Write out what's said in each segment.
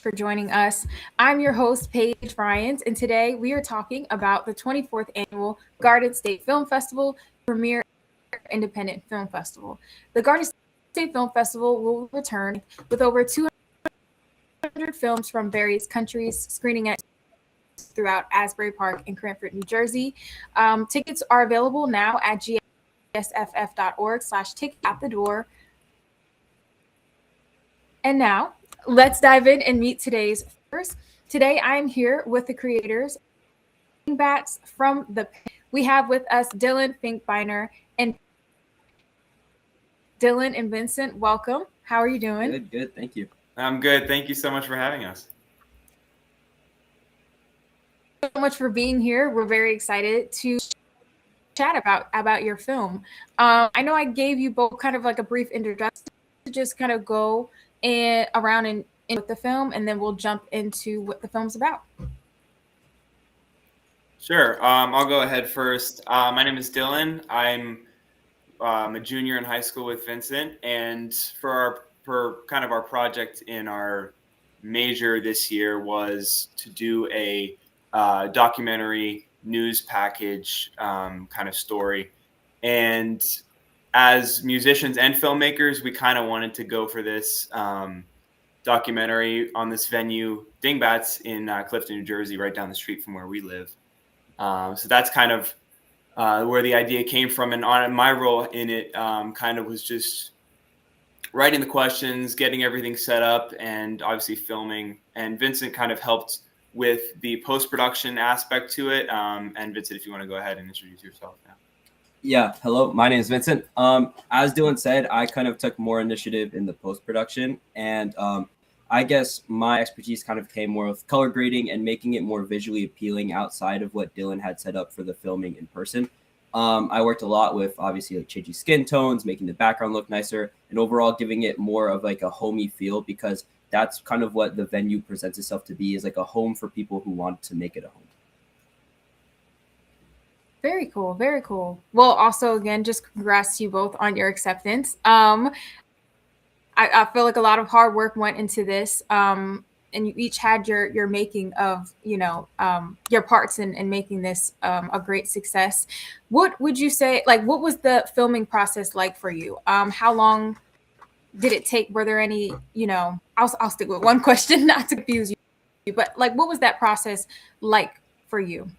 for joining us. I'm your host, Paige Bryant, and today we are talking about the 24th Annual Garden State Film Festival, premier independent film festival. The Garden State Film Festival will return with over 200 films from various countries screening at throughout Asbury Park and Cranford, New Jersey. Tickets are available now at gsff.org/ticket at the door. And now, let's dive in and meet today's first. Today, I'm here with the creators, Dingbatz from the. We have with us Dylan Finkbeiner and Dylan and Vincent. Welcome. How are you doing? Good. Thank you. I'm good. Thank you so much for having us. So much for being here. We're very excited to chat about your film. I know I gave you both kind of like a brief introduction to just kind of go around and with the film, and then we'll jump into what the film's about. Sure. I'll go ahead first. My name is Dylan. I'm a junior in high school with Vincent, and for kind of our project in our major this year was to do a documentary news package kind of story. And as musicians and filmmakers, we kind of wanted to go for this documentary on this venue, Dingbatz, in Clifton, New Jersey, right down the street from where we live. So that's kind of where the idea came from. And my role in it kind of was just writing the questions, getting everything set up, and obviously filming. And Vincent kind of helped with the post-production aspect to it. And Vincent, if you want to go ahead and introduce yourself now. Yeah, hello, my name is Vincent. As Dylan said, I kind of took more initiative in the post-production, and I guess my expertise kind of came more with color grading and making it more visually appealing outside of what Dylan had set up for the filming in person. I worked a lot with obviously like changing skin tones, making the background look nicer, and overall giving it more of like a homey feel, because that's kind of what the venue presents itself to be, is like a home for people who want to make it a home. Very cool. Very cool. Well, also, again, just congrats to you both on your acceptance. I feel like a lot of hard work went into this, and you each had your making of, your parts in making this a great success. What would you say, like, what was the filming process like for you? How long did it take? Were there any, I'll stick with one question, not to confuse you, but like, what was that process like for you?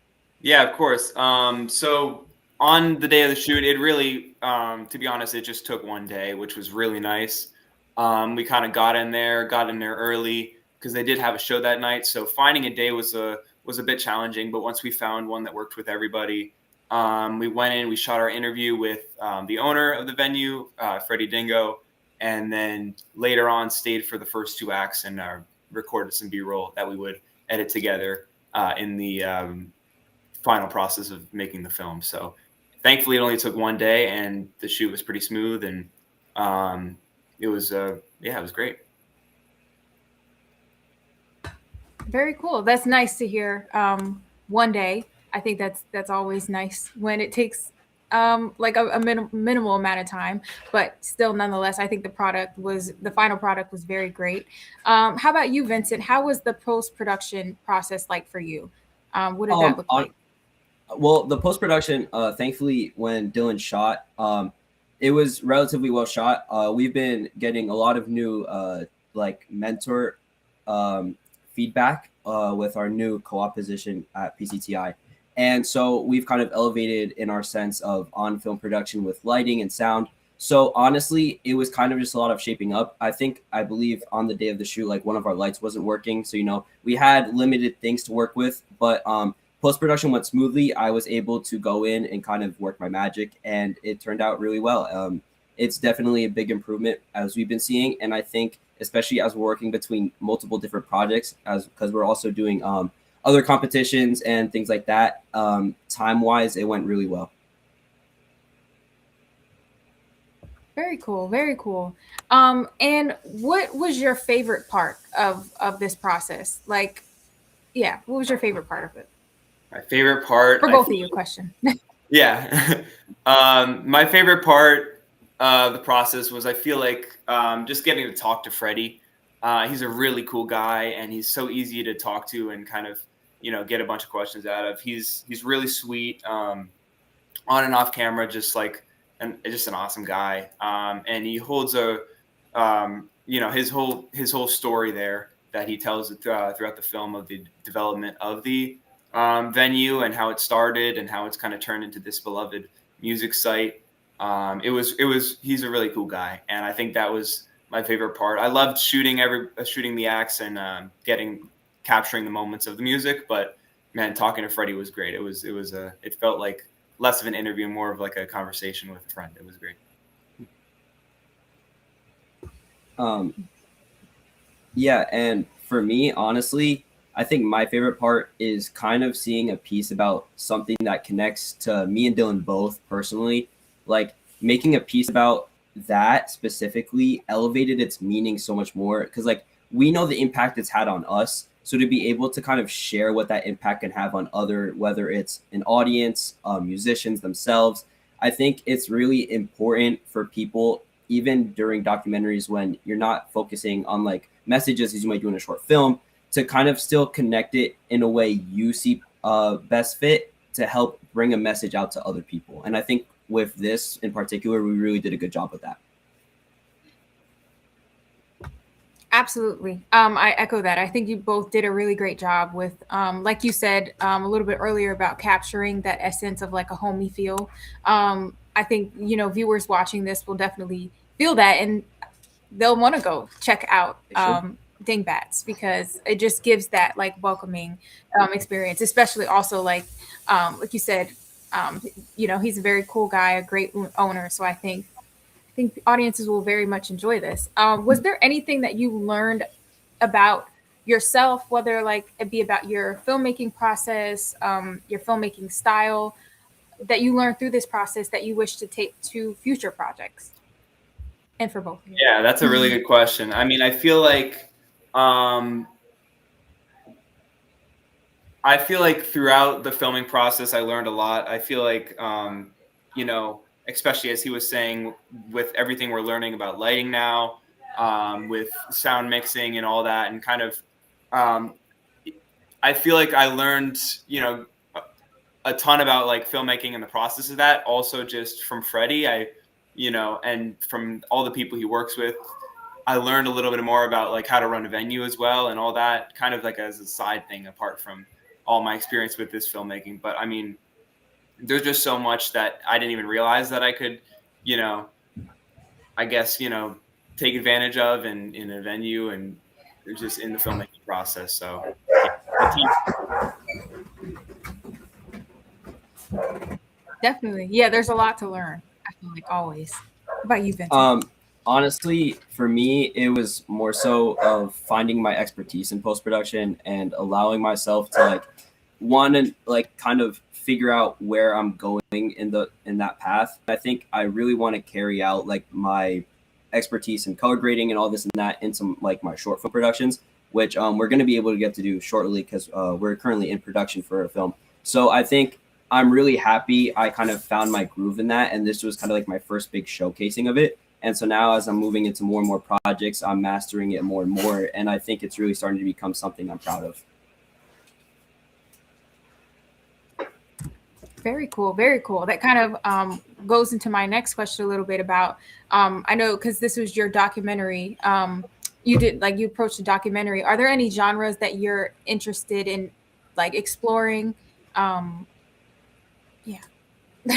Yeah, of course. So on the day of the shoot, it really, to be honest, it just took one day, which was really nice. We kind of got in there early because they did have a show that night. So finding a day was a bit challenging. But once we found one that worked with everybody, we went in, we shot our interview with the owner of the venue, Freddie Dingo, and then later on stayed for the first two acts and recorded some B-roll that we would edit together in the final process of making the film. So thankfully it only took one day and the shoot was pretty smooth, and it was great. Very cool. That's nice to hear. One day, I think that's always nice when it takes like a minimal amount of time, but still, nonetheless, I think the final product was very great. How about you, Vincent? How was the post-production process like for you? What did that look like? Well, the post-production, thankfully, when Dylan shot, it was relatively well shot. We've been getting a lot of new mentor feedback with our new co-op position at PCTI. And so we've kind of elevated in our sense of on-film production with lighting and sound. So honestly, it was kind of just a lot of shaping up. I believe on the day of the shoot, like one of our lights wasn't working. So, we had limited things to work with, but post-production went smoothly. I was able to go in and kind of work my magic, and it turned out really well. It's definitely a big improvement as we've been seeing. And I think, especially as we're working between multiple different projects, because we're also doing other competitions and things like that, time-wise, it went really well. Very cool. Very cool. And what was your favorite part of this process? Like, yeah, what was your favorite part of it? My favorite part for both of you. Question. Yeah, my favorite part of the process was, I feel like, just getting to talk to Freddie. He's a really cool guy, and he's so easy to talk to and kind of, get a bunch of questions out of. He's really sweet, on and off camera, just an awesome guy. And he holds his whole story there that he tells throughout the film of the development of the venue and how it started and how it's kind of turned into this beloved music site. He's a really cool guy, and I think that was my favorite part. I loved shooting the acts and capturing the moments of the music. But man, talking to Freddie was great. It felt like less of an interview, more of like a conversation with a friend. It was great. Yeah, and for me, honestly, I think my favorite part is kind of seeing a piece about something that connects to me and Dylan both personally. Like making a piece about that specifically elevated its meaning so much more, because like we know the impact it's had on us. So to be able to kind of share what that impact can have on other, whether it's an audience, musicians themselves, I think it's really important for people, even during documentaries when you're not focusing on like messages as you might do in a short film, to kind of still connect it in a way you see best fit to help bring a message out to other people. And I think with this in particular, we really did a good job with that. Absolutely. I echo that. I think you both did a really great job with, like you said a little bit earlier, about capturing that essence of like a homey feel. I think, viewers watching this will definitely feel that, and they'll want to go check out Dingbatz, because it just gives that like welcoming experience, especially also like you said, he's a very cool guy, a great owner. So I think audiences will very much enjoy this. Was there anything that you learned about yourself, whether like it be about your filmmaking process, your filmmaking style, that you learned through this process that you wish to take to future projects? And for both of you. Yeah, that's a really good question. I mean, I feel like throughout the filming process, I learned a lot. I feel like, especially as he was saying, with everything we're learning about lighting now, with sound mixing and all that, and kind of, I feel like I learned, a ton about like filmmaking and the process of that. Also, just from Freddie, and from all the people he works with, I learned a little bit more about like how to run a venue as well, and all that, kind of like as a side thing apart from all my experience with this filmmaking. But I mean, there's just so much that I didn't even realize that I could, I guess, take advantage of in a venue and just in the filmmaking process. So Definitely. Yeah, there's a lot to learn, I feel like, always. What about you, Vincent? Honestly, for me, it was more so of finding my expertise in post-production and allowing myself to kind of figure out where I'm going in that path. I think I really want to carry out like my expertise in color grading and all this and that in some like my short film productions, which we're going to be able to get to do shortly, because we're currently in production for a film. So I think I'm really happy I kind of found my groove in that, and this was kind of like my first big showcasing of it. And so now as I'm moving into more and more projects, I'm mastering it more and more, and I think it's really starting to become something I'm proud of. Very cool. Very cool. That kind of goes into my next question a little bit about, I know because this was your documentary, you approached the documentary. Are there any genres that you're interested in like exploring? Yeah.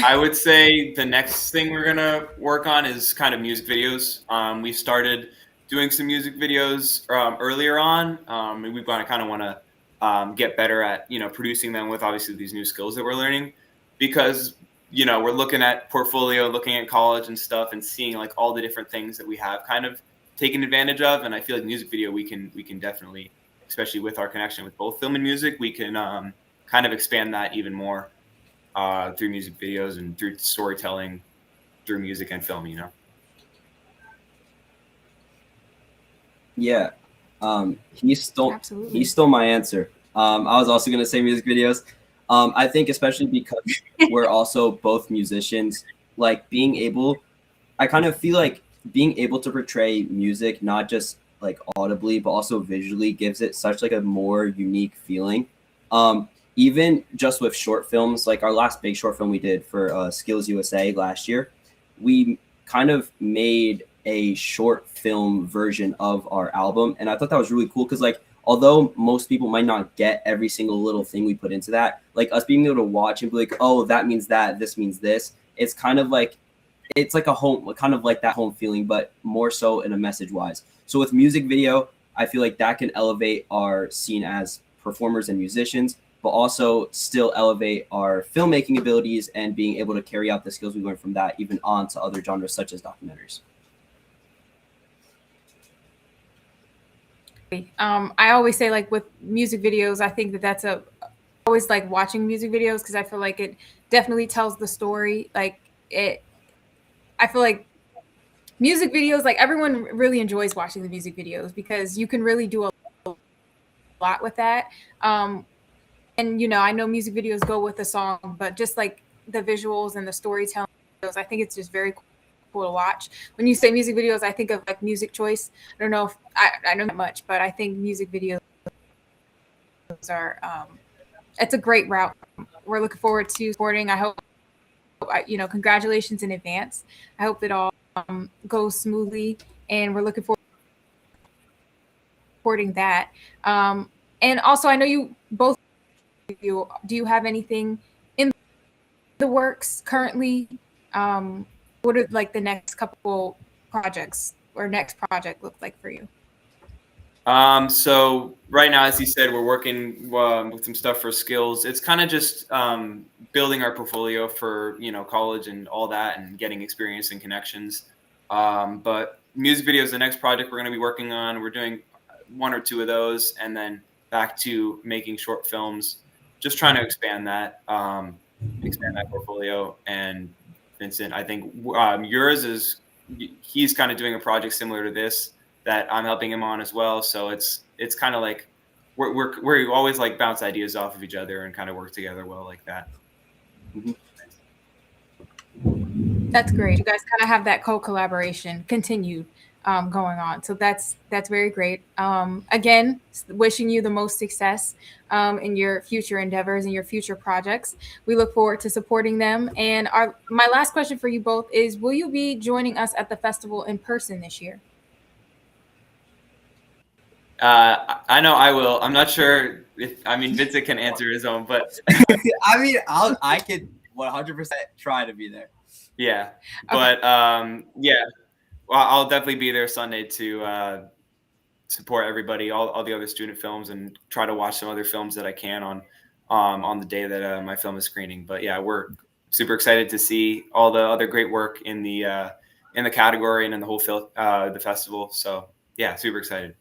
I would say the next thing we're going to work on is kind of music videos. We started doing some music videos earlier on. We kind of want to get better at, producing them with obviously these new skills that we're learning, because, we're looking at portfolio, looking at college and stuff, and seeing like all the different things that we have kind of taken advantage of. And I feel like music video, we can definitely, especially with our connection with both film and music, we can kind of expand that even more. Through music videos and through storytelling, through music and film, Yeah, he stole my answer. I was also gonna say music videos. I think especially because we're also both musicians, like I kind of feel like being able to portray music, not just like audibly, but also visually gives it such like a more unique feeling. Even just with short films, like our last big short film we did for Skills USA last year, we kind of made a short film version of our album, and I thought that was really cool because like although most people might not get every single little thing we put into that, like us being able to watch and be like, oh, that means that, this means this, it's kind of like it's like a home, kind of like that home feeling, but more so in a message wise. So with music video, I feel like that can elevate our scene as performers and musicians, but also still elevate our filmmaking abilities and being able to carry out the skills we learned from that even on to other genres such as documentaries. I always say, like, with music videos, I think that's always like watching music videos because I feel like it definitely tells the story. Like I feel like music videos, like everyone really enjoys watching the music videos because you can really do a lot with that. And I know music videos go with the song, but just like the visuals and the storytelling, I think it's just very cool to watch. When you say music videos, I think of like Music Choice. I don't know if I know that much, but I think music videos are it's a great route. We're looking forward to supporting. I hope congratulations in advance. I hope it all goes smoothly, and we're looking forward to supporting that. And also, I know you both. Do you have anything in the works currently? What are like the next couple projects or next project look like for you? So right now, as you said, we're working with some stuff for Skills. It's kind of just building our portfolio for college and all that, and getting experience and connections. But music video is the next project we're going to be working on. We're doing one or two of those, and then back to making short films. Just trying to expand that portfolio. And Vincent, I think yours is he's kind of doing a project similar to this that I'm helping him on as well. So it's kind of like we always like bounce ideas off of each other and kind of work together well like that. Mm-hmm. That's great. You guys kind of have that co-collaboration continued going on. So that's very great. Again, wishing you the most success in your future endeavors and your future projects. We look forward to supporting them. And my last question for you both is, will you be joining us at the festival in person this year? I know I will. I'm not sure Vincent can answer his own, but I could 100% try to be there. Yeah, but yeah, well, I'll definitely be there Sunday to support everybody, all the other student films, and try to watch some other films that I can on the day that my film is screening. But yeah, we're super excited to see all the other great work in the category and in the whole the festival. So yeah, super excited.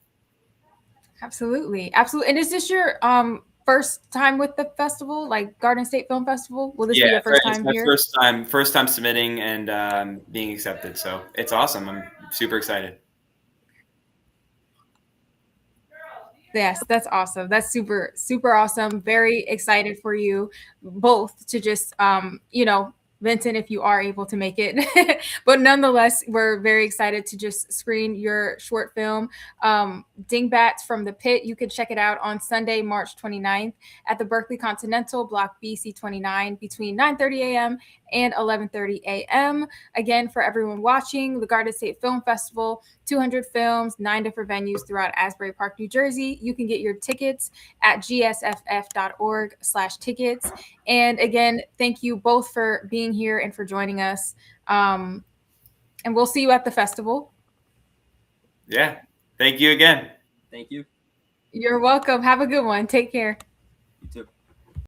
Absolutely. And is this your first time with the festival, like Garden State Film Festival? Will this be your first time here? First time submitting and being accepted. So it's awesome. I'm super excited. Yes, that's awesome. That's super, super awesome. Very excited for you both to just, Vincent, if you are able to make it. But nonetheless, we're very excited to just screen your short film, Dingbatz from the Pit. You can check it out on Sunday, March 29th at the Berkeley Continental, Block BC29, between 9:30 a.m. and 11:30 a.m. Again, for everyone watching, the Garden State Film Festival, 200 films, 9 different venues throughout Asbury Park, New Jersey. You can get your tickets at gsff.org/tickets. And again, thank you both for being here and for joining us. And we'll see you at the festival. Yeah. Thank you again. Thank you. You're welcome. Have a good one. Take care. You too.